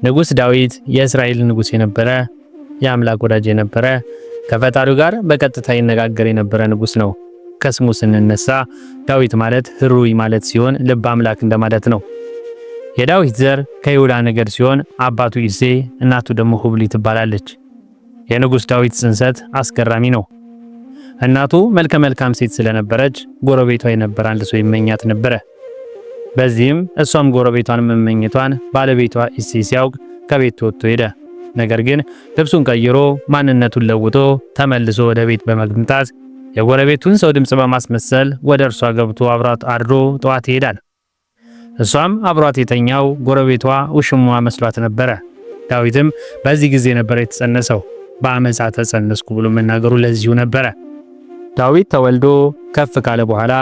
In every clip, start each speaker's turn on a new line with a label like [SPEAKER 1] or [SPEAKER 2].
[SPEAKER 1] ንጉስ ዳዊት የእስራኤል ንጉስ የነበረ የአምላክ ወዳጅ የነበረ ከፈጣሪው ጋር በቀጥታ ይነጋገር የነበረ ንጉስ ነው። ከስሙ ስንነሳ ዳዊት ማለት ህሩይ ማለት ሲሆን ልብ አምላክ እንደማለት ነው። የዳዊት ዘር ከይሁዳ ነገድ ሲሆን አባቱ ኢሴይ እናቱ ደግሞ ሁብሊ ትባላለች። የንጉስ ዳዊት ጽንሰት አስገራሚ ነው። እናቱ መልከ መልካም ሴት ስለነበረች ጎረቤቷ የነበረ አንድ ሰው ይመኛት ነበረ። በዚህም እሷም ጎረቤቷን መመኘቷን ባለቤቷ ኢሴይ ሲያውቅ ከቤት ወጥቶ ሄደ። ነገር ግን ልብሱን ቀይሮ ማንነቱን ለውጦ ተመልሶ ወደ ቤት በመግምጣት የጎረቤቱን ሰው ድምጽ በማስመሰል ወደ እርሷ ገብቶ አብሯት አድሮ ጠዋት ይሄዳል። እሷም አብሯት የተኛው ጎረቤቷ ውሽሟ መስሏት ነበረ። ዳዊትም በዚህ ጊዜ ነበር የተጸነሰው። በአመፃ ተጸነስኩ ብሎ መናገሩ ለዚሁ ነበረ። ዳዊት ተወልዶ ከፍ ካለ በኋላ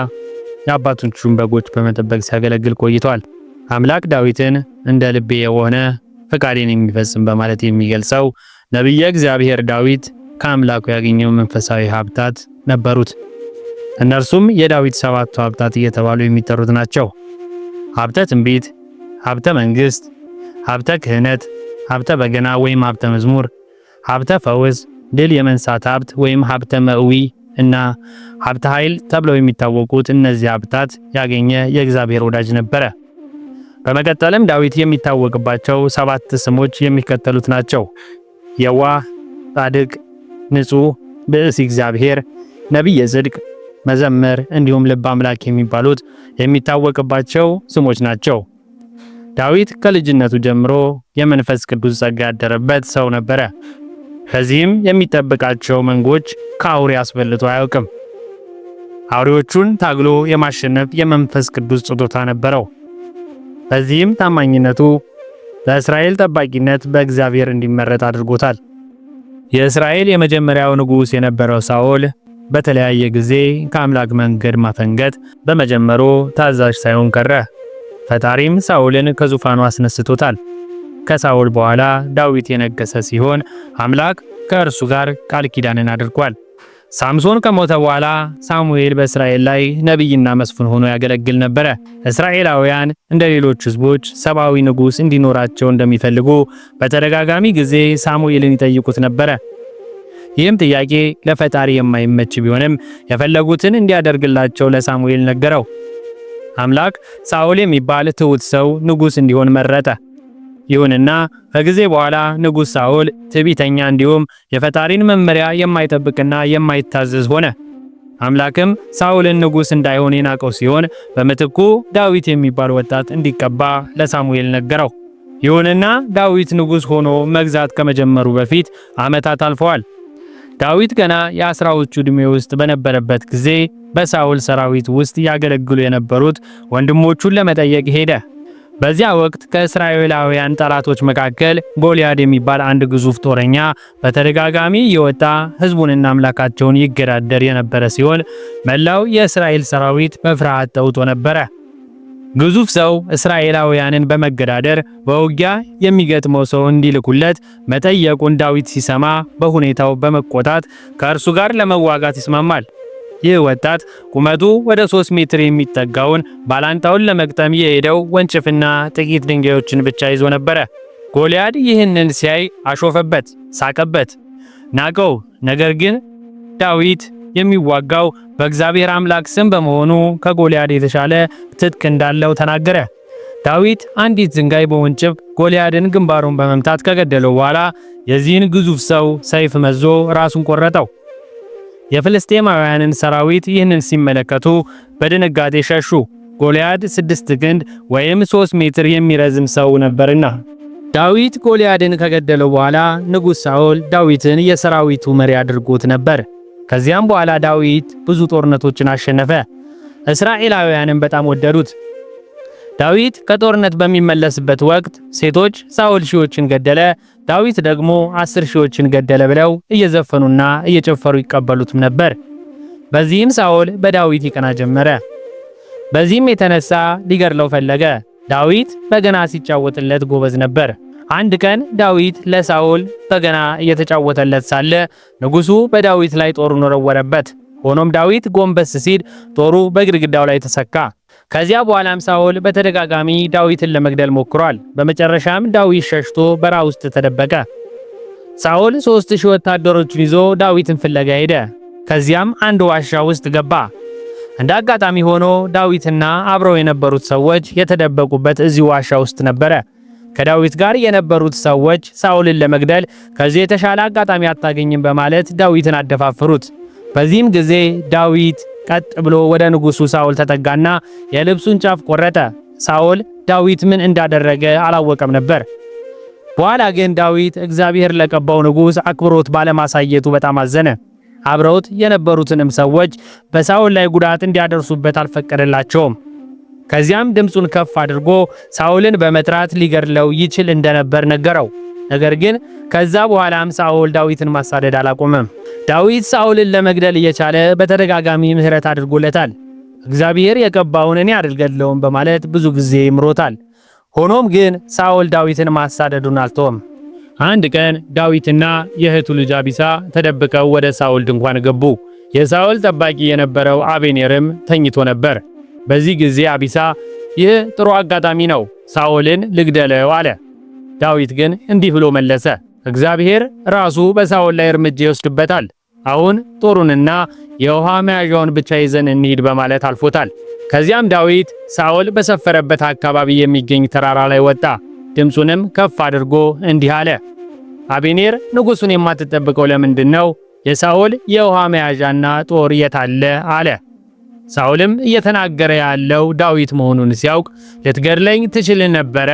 [SPEAKER 1] የአባቶቹን በጎች በመጠበቅ ሲያገለግል ቆይቷል። አምላክ ዳዊትን እንደ ልቤ የሆነ ፈቃዴን የሚፈጽም በማለት የሚገልጸው ነቢየ እግዚአብሔር ዳዊት ከአምላኩ ያገኘው መንፈሳዊ ሀብታት ነበሩት። እነርሱም የዳዊት 7ቱ ሀብታት እየተባሉ የሚጠሩት ናቸው። ሀብተ ትንቢት፣ ሀብተ መንግስት፣ ሀብተ ክህነት፣ ሀብተ በገና ወይም ሀብተ መዝሙር፣ ሀብተ ፈውስ፣ ድል የመንሳት ሀብት ወይም ሀብተ መእዊ እና ሀብተ ኃይል ተብለው የሚታወቁት እነዚህ ሀብታት ያገኘ የእግዚአብሔር ወዳጅ ነበረ። በመቀጠልም ዳዊት የሚታወቅባቸው 7 ስሞች የሚከተሉት ናቸው። የዋህ፣ ጻድቅ፣ ንጹህ፣ ብእሲ እግዚአብሔር፣ ነቢየ ጽድቅ፣ መዘምር እንዲሁም ልበ አምላክ የሚባሉት የሚታወቅባቸው ስሞች ናቸው። ዳዊት ከልጅነቱ ጀምሮ የመንፈስ ቅዱስ ጸጋ ያደረበት ሰው ነበረ። ከዚህም የሚጠብቃቸው መንጎች ከአውሬ አስበልጦ አያውቅም። አውሬዎቹን ታግሎ የማሸነፍ የመንፈስ ቅዱስ ስጦታ ነበረው። በዚህም ታማኝነቱ ለእስራኤል ጠባቂነት በእግዚአብሔር እንዲመረጥ አድርጎታል። የእስራኤል የመጀመሪያው ንጉስ የነበረው ሳኦል በተለያየ ጊዜ ከአምላክ መንገድ ማፈንገጥ በመጀመሩ ታዛዥ ሳይሆን ቀረ። ፈጣሪም ሳኦልን ከዙፋኑ አስነስቶታል። ከሳኦል በኋላ ዳዊት የነገሰ ሲሆን አምላክ ከእርሱ ጋር ቃል ኪዳንን አድርጓል። ሳምሶን ከሞተ በኋላ ሳሙኤል በእስራኤል ላይ ነቢይና መስፍን ሆኖ ያገለግል ነበረ። እስራኤላውያን እንደ ሌሎች ህዝቦች ሰብአዊ ንጉስ እንዲኖራቸው እንደሚፈልጉ በተደጋጋሚ ጊዜ ሳሙኤልን ይጠይቁት ነበረ። ይህም ጥያቄ ለፈጣሪ የማይመች ቢሆንም የፈለጉትን እንዲያደርግላቸው ለሳሙኤል ነገረው። አምላክ ሳኦል የሚባል ትሑት ሰው ንጉስ እንዲሆን መረጠ። ይሁንና ከጊዜ በኋላ ንጉስ ሳኦል ትዕቢተኛ እንዲሁም የፈጣሪን መመሪያ የማይጠብቅና የማይታዘዝ ሆነ። አምላክም ሳኦልን ንጉስ እንዳይሆን የናቀው ሲሆን በምትኩ ዳዊት የሚባል ወጣት እንዲቀባ ለሳሙኤል ነገረው። ይሁንና ዳዊት ንጉስ ሆኖ መግዛት ከመጀመሩ በፊት ዓመታት አልፈዋል። ዳዊት ገና የ10ዎቹ ዕድሜ ውስጥ በነበረበት ጊዜ በሳኦል ሰራዊት ውስጥ ያገለግሉ የነበሩት ወንድሞቹን ለመጠየቅ ሄደ። በዚያ ወቅት ከእስራኤላውያን ጠላቶች መካከል ጎልያድ የሚባል አንድ ግዙፍ ጦረኛ በተደጋጋሚ የወጣ ህዝቡንና አምላካቸውን ይገዳደር የነበረ ሲሆን መላው የእስራኤል ሰራዊት በፍርሃት ተውጦ ነበረ። ግዙፍ ሰው እስራኤላውያንን በመገዳደር በውጊያ የሚገጥመው ሰው እንዲልኩለት መጠየቁን ዳዊት ሲሰማ በሁኔታው በመቆጣት ከእርሱ ጋር ለመዋጋት ይስማማል። ይህ ወጣት ቁመቱ ወደ 3 ሜትር የሚጠጋውን ባላንጣውን ለመግጠም የሄደው ወንጭፍና ጥቂት ድንጋዮችን ብቻ ይዞ ነበረ። ጎልያድ ይህንን ሲያይ አሾፈበት፣ ሳቀበት፣ ናቀው። ነገር ግን ዳዊት የሚዋጋው በእግዚአብሔር አምላክ ስም በመሆኑ ከጎልያድ የተሻለ ትጥቅ እንዳለው ተናገረ። ዳዊት አንዲት ድንጋይ በወንጭፍ ጎልያድን ግንባሩን በመምታት ከገደለው በኋላ የዚህን ግዙፍ ሰው ሰይፍ መዞ ራሱን ቆረጠው። የፍልስጤማውያንን ሰራዊት ይህንን ሲመለከቱ በድንጋጤ ሸሹ። ጎልያድ 6 ክንድ ወይም 3 ሜትር የሚረዝም ሰው ነበርና። ዳዊት ጎልያድን ከገደለው በኋላ ንጉስ ሳኦል ዳዊትን የሰራዊቱ መሪ አድርጎት ነበር። ከዚያም በኋላ ዳዊት ብዙ ጦርነቶችን አሸነፈ። እስራኤላውያንን በጣም ወደዱት። ዳዊት ከጦርነት በሚመለስበት ወቅት ሴቶች ሳኦል ሺዎችን ገደለ፣ ዳዊት ደግሞ 10 ሺዎችን ገደለ ብለው እየዘፈኑና እየጨፈሩ ይቀበሉትም ነበር። በዚህም ሳኦል በዳዊት ይቀና ጀመረ። በዚህም የተነሳ ሊገድለው ፈለገ። ዳዊት በገና ሲጫወትለት ጎበዝ ነበር። አንድ ቀን ዳዊት ለሳኦል በገና እየተጫወተለት ሳለ ንጉሱ በዳዊት ላይ ጦሩን ወረወረበት። ሆኖም ዳዊት ጎንበስ ሲል ጦሩ በግድግዳው ላይ ተሰካ። ከዚያ በኋላም ሳኦል በተደጋጋሚ ዳዊትን ለመግደል ሞክሯል። በመጨረሻም ዳዊት ሸሽቶ በረሃ ውስጥ ተደበቀ። ሳኦል 3000 ወታደሮችን ይዞ ዳዊትን ፍለጋ ሄደ። ከዚያም አንድ ዋሻ ውስጥ ገባ። እንደ አጋጣሚ ሆኖ ዳዊትና አብረው የነበሩት ሰዎች የተደበቁበት እዚህ ዋሻ ውስጥ ነበረ። ከዳዊት ጋር የነበሩት ሰዎች ሳኦልን ለመግደል ከዚህ የተሻለ አጋጣሚ አታገኝም በማለት ዳዊትን አደፋፈሩት። በዚህም ጊዜ ዳዊት ቀጥ ብሎ ወደ ንጉሱ ሳኦል ተጠጋና የልብሱን ጫፍ ቆረጠ። ሳኦል ዳዊት ምን እንዳደረገ አላወቀም ነበር። በኋላ ግን ዳዊት እግዚአብሔር ለቀባው ንጉስ አክብሮት ባለማሳየቱ በጣም አዘነ። አብረውት የነበሩትንም ሰዎች በሳኦል ላይ ጉዳት እንዲያደርሱበት አልፈቀደላቸውም። ከዚያም ድምፁን ከፍ አድርጎ ሳኦልን በመጥራት ሊገድለው ይችል እንደነበር ነገረው። ነገር ግን ከዛ በኋላም ሳኦል ዳዊትን ማሳደድ አላቆመም። ዳዊት ሳኦልን ለመግደል እየቻለ በተደጋጋሚ ምሕረት አድርጎለታል። እግዚአብሔር የቀባውን እኔ አልገድለውም በማለት ብዙ ጊዜ ይምሮታል። ሆኖም ግን ሳኦል ዳዊትን ማሳደዱን አልተወም። አንድ ቀን ዳዊትና የእህቱ ልጅ አቢሳ ተደብቀው ወደ ሳኦል ድንኳን ገቡ። የሳኦል ጠባቂ የነበረው አቤኔርም ተኝቶ ነበር። በዚህ ጊዜ አቢሳ ይህ ጥሩ አጋጣሚ ነው፣ ሳኦልን ልግደለው አለ። ዳዊት ግን እንዲህ ብሎ መለሰ፣ እግዚአብሔር ራሱ በሳኦል ላይ እርምጃ ይወስድበታል። አሁን ጦሩንና የውሃ መያዣውን ብቻ ይዘን እንሂድ በማለት አልፎታል። ከዚያም ዳዊት ሳኦል በሰፈረበት አካባቢ የሚገኝ ተራራ ላይ ወጣ። ድምፁንም ከፍ አድርጎ እንዲህ አለ፣ አቤኔር ንጉሡን የማትጠብቀው ለምንድን ነው? የሳኦል የውሃ መያዣና ጦር የት አለ? አለ። ሳኦልም እየተናገረ ያለው ዳዊት መሆኑን ሲያውቅ ልትገድለኝ ትችል ነበረ፣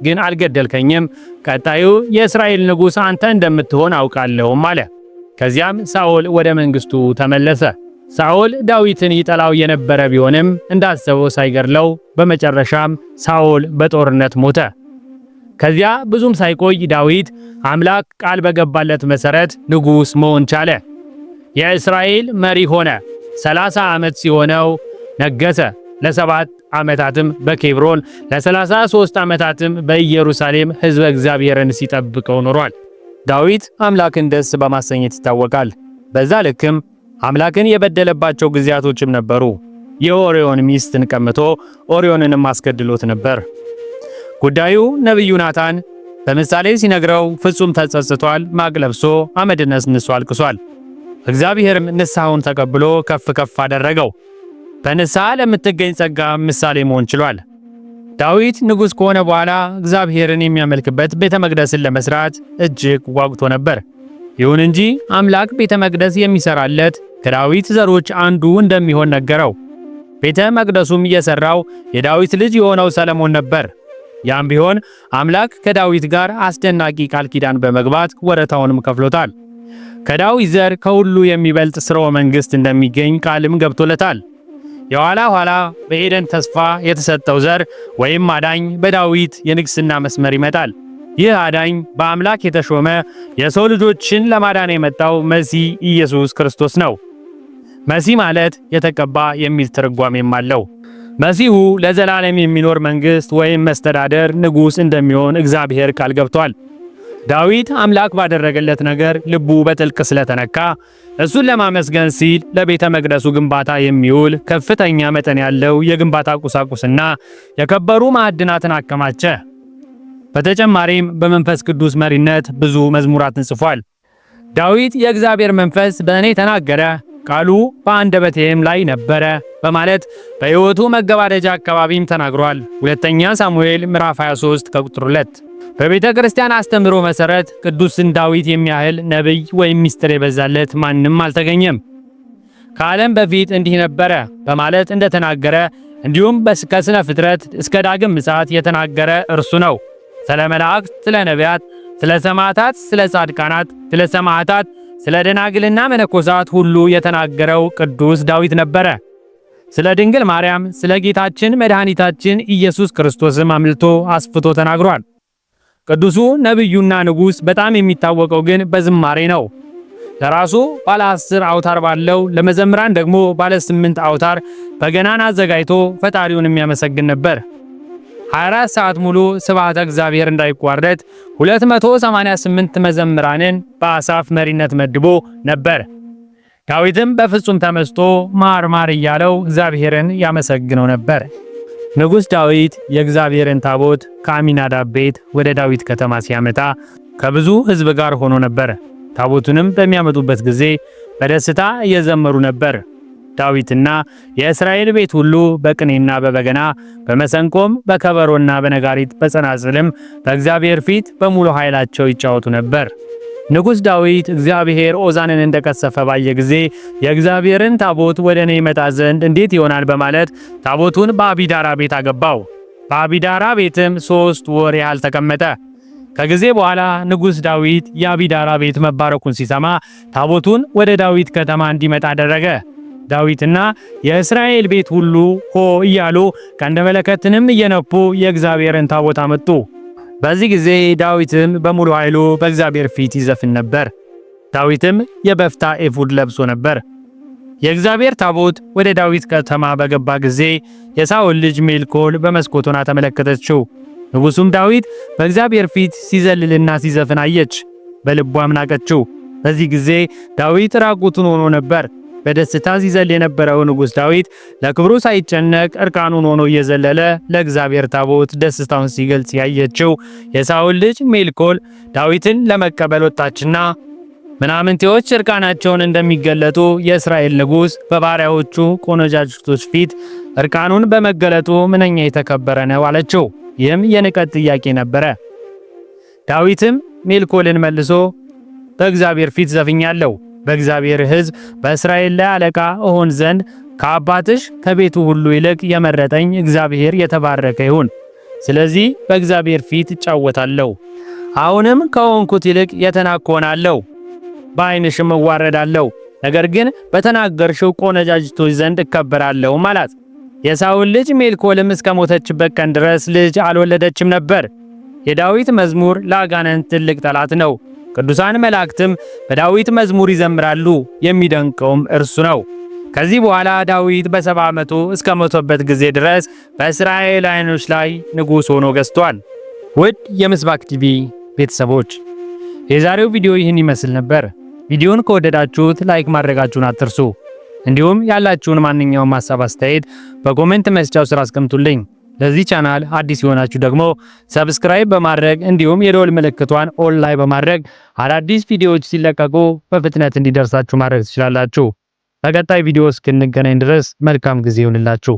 [SPEAKER 1] ግን አልገደልከኝም። ቀጣዩ የእስራኤል ንጉሥ አንተ እንደምትሆን አውቃለሁም አለ። ከዚያም ሳኦል ወደ መንግስቱ ተመለሰ። ሳኦል ዳዊትን ይጠላው የነበረ ቢሆንም እንዳሰበው ሳይገድለው በመጨረሻም ሳኦል በጦርነት ሞተ። ከዚያ ብዙም ሳይቆይ ዳዊት አምላክ ቃል በገባለት መሰረት ንጉሥ መሆን ቻለ። የእስራኤል መሪ ሆነ። 30 ዓመት ሲሆነው ነገሰ። ለ7 ዓመታትም በኬብሮን ለ33 ዓመታትም በኢየሩሳሌም ሕዝበ እግዚአብሔርን ሲጠብቀው ኖሯል። ዳዊት አምላክን ደስ በማሰኘት ይታወቃል። በዛ ልክም አምላክን የበደለባቸው ጊዜያቶችም ነበሩ። የኦርዮን ሚስትን ቀምቶ ኦርዮንንም አስገድሎት ነበር። ጉዳዩ ነቢዩ ናታን በምሳሌ ሲነግረው ፍጹም ተጸጽቷል። ማቅ ለብሶ አመድ ነስንሶ አልቅሷል። እግዚአብሔርም ንስሐውን ተቀብሎ ከፍ ከፍ አደረገው። በንስሐ ለምትገኝ ጸጋ ምሳሌ መሆን ችሏል። ዳዊት ንጉሥ ከሆነ በኋላ እግዚአብሔርን የሚያመልክበት ቤተ መቅደስን ለመስራት እጅግ ጓጉቶ ነበር። ይሁን እንጂ አምላክ ቤተ መቅደስ የሚሰራለት ከዳዊት ዘሮች አንዱ እንደሚሆን ነገረው። ቤተ መቅደሱም እየሰራው የዳዊት ልጅ የሆነው ሰለሞን ነበር። ያም ቢሆን አምላክ ከዳዊት ጋር አስደናቂ ቃል ኪዳን በመግባት ወረታውንም ከፍሎታል። ከዳዊት ዘር ከሁሉ የሚበልጥ ሥርወ መንግሥት እንደሚገኝ ቃልም ገብቶለታል። የኋላ ኋላ በኤደን ተስፋ የተሰጠው ዘር ወይም አዳኝ በዳዊት የንግሥና መስመር ይመጣል። ይህ አዳኝ በአምላክ የተሾመ የሰው ልጆችን ለማዳን የመጣው መሲህ ኢየሱስ ክርስቶስ ነው። መሲህ ማለት የተቀባ የሚል ትርጓሜም አለው። መሲሁ ለዘላለም የሚኖር መንግሥት ወይም መስተዳደር ንጉሥ እንደሚሆን እግዚአብሔር ቃል ገብቷል። ዳዊት አምላክ ባደረገለት ነገር ልቡ በጥልቅ ስለተነካ እሱን ለማመስገን ሲል ለቤተ መቅደሱ ግንባታ የሚውል ከፍተኛ መጠን ያለው የግንባታ ቁሳቁስና የከበሩ ማዕድናትን አከማቸ። በተጨማሪም በመንፈስ ቅዱስ መሪነት ብዙ መዝሙራትን ጽፏል። ዳዊት የእግዚአብሔር መንፈስ በእኔ ተናገረ፣ ቃሉ በአንደበቴም ላይ ነበረ በማለት በሕይወቱ መገባደጃ አካባቢም ተናግሯል። ሁለተኛ ሳሙኤል ምዕራፍ 23 ከቁጥር 2። በቤተ ክርስቲያን አስተምህሮ መሰረት ቅዱስን ዳዊት የሚያህል ነቢይ ወይም ምስጢር የበዛለት ማንም አልተገኘም። ከዓለም በፊት እንዲህ ነበረ በማለት እንደተናገረ እንዲሁም ከስነ ፍጥረት እስከ ዳግም ምጽአት የተናገረ እርሱ ነው። ስለ መላእክት፣ ስለ ነቢያት፣ ስለ ሰማዕታት፣ ስለ ጻድቃናት፣ ስለ ሰማዕታት፣ ስለ ደናግልና መነኮሳት ሁሉ የተናገረው ቅዱስ ዳዊት ነበረ። ስለ ድንግል ማርያም፣ ስለ ጌታችን መድኃኒታችን ኢየሱስ ክርስቶስም አምልቶ አስፍቶ ተናግሯል። ቅዱሱ ነቢዩና ንጉሥ በጣም የሚታወቀው ግን በዝማሬ ነው። ለራሱ ባለ 10 አውታር ባለው ለመዘምራን ደግሞ ባለ 8 አውታር በገናን አዘጋጅቶ ፈጣሪውን የሚያመሰግን ነበር። 24 ሰዓት ሙሉ ስብሐተ እግዚአብሔር እንዳይቋረጥ 288 መዘምራንን በአሳፍ መሪነት መድቦ ነበር። ዳዊትም በፍጹም ተመስጦ ማር ማር እያለው እግዚአብሔርን ያመሰግነው ነበር። ንጉሥ ዳዊት የእግዚአብሔርን ታቦት ከአሚናዳብ ቤት ወደ ዳዊት ከተማ ሲያመጣ ከብዙ ሕዝብ ጋር ሆኖ ነበር። ታቦቱንም በሚያመጡበት ጊዜ በደስታ እየዘመሩ ነበር። ዳዊትና የእስራኤል ቤት ሁሉ በቅኔና በበገና በመሰንቆም በከበሮና በነጋሪት በጸናጽልም በእግዚአብሔር ፊት በሙሉ ኃይላቸው ይጫወቱ ነበር። ንጉሥ ዳዊት እግዚአብሔር ኦዛንን እንደቀሰፈ ባየ ጊዜ የእግዚአብሔርን ታቦት ወደ እኔ ይመጣ ዘንድ እንዴት ይሆናል በማለት ታቦቱን በአቢዳራ ቤት አገባው። በአቢዳራ ቤትም 3 ወር ያህል ተቀመጠ። ከጊዜ በኋላ ንጉሥ ዳዊት የአቢዳራ ቤት መባረኩን ሲሰማ ታቦቱን ወደ ዳዊት ከተማ እንዲመጣ አደረገ። ዳዊትና የእስራኤል ቤት ሁሉ ሆ እያሉ ቀንደ መለከትንም እየነፉ የእግዚአብሔርን ታቦት አመጡ። በዚህ ጊዜ ዳዊትም በሙሉ ኃይሉ በእግዚአብሔር ፊት ይዘፍን ነበር። ዳዊትም የበፍታ ኤፉድ ለብሶ ነበር። የእግዚአብሔር ታቦት ወደ ዳዊት ከተማ በገባ ጊዜ የሳኦል ልጅ ሜልኮል በመስኮት ሆና ተመለከተችው። ንጉሡም ዳዊት በእግዚአብሔር ፊት ሲዘልልና ሲዘፍን አየች፣ በልቧም ናቀችው። በዚህ ጊዜ ዳዊት ራቁቱን ሆኖ ነበር። በደስታ ሲዘል የነበረው ንጉሥ ዳዊት ለክብሩ ሳይጨነቅ እርቃኑን ሆኖ እየዘለለ ለእግዚአብሔር ታቦት ደስታውን ሲገልጽ ያየችው የሳኦል ልጅ ሜልኮል ዳዊትን ለመቀበል ወጣችና ምናምንቴዎች እርቃናቸውን እንደሚገለጡ የእስራኤል ንጉሥ በባሪያዎቹ ቆነጃጅቶች ፊት እርቃኑን በመገለጡ ምንኛ የተከበረ ነው አለችው። ይህም የንቀት ጥያቄ ነበረ። ዳዊትም ሜልኮልን መልሶ በእግዚአብሔር ፊት ዘፍኛለሁ፣ በእግዚአብሔር ሕዝብ በእስራኤል ላይ አለቃ እሆን ዘንድ ከአባትሽ ከቤቱ ሁሉ ይልቅ የመረጠኝ እግዚአብሔር የተባረከ ይሁን። ስለዚህ በእግዚአብሔር ፊት እጫወታለሁ። አሁንም ከሆንኩት ይልቅ የተናቅሁ ሆናለሁ፣ በዓይንሽም እዋረዳለሁ። ነገር ግን በተናገርሽው ቆነጃጅቶች ዘንድ እከበራለሁ አላት። የሳኦል ልጅ ሜልኮልም እስከ ሞተችበት ቀን ድረስ ልጅ አልወለደችም ነበር። የዳዊት መዝሙር ለአጋንንት ትልቅ ጠላት ነው። ቅዱሳን መላእክትም በዳዊት መዝሙር ይዘምራሉ፣ የሚደንቀውም እርሱ ነው። ከዚህ በኋላ ዳዊት በ70 ዓመቱ እስከ ሞተበት ጊዜ ድረስ በእስራኤላውያኖች ላይ ንጉሥ ሆኖ ገዝቷል። ውድ የምስባክ ቲቪ ቤተሰቦች የዛሬው ቪዲዮ ይህን ይመስል ነበር። ቪዲዮውን ከወደዳችሁት ላይክ ማድረጋችሁን አትርሱ። እንዲሁም ያላችሁን ማንኛውም ሐሳብ አስተያየት በኮሜንት መስጫው ስር አስቀምጡልኝ። ለዚህ ቻናል አዲስ የሆናችሁ ደግሞ ሰብስክራይብ በማድረግ እንዲሁም የደወል ምልክቷን ኦል ላይ በማድረግ አዳዲስ ቪዲዮዎች ሲለቀቁ በፍጥነት እንዲደርሳችሁ ማድረግ ትችላላችሁ። በቀጣይ ቪዲዮ እስክንገናኝ ድረስ መልካም ጊዜ ይሁንላችሁ።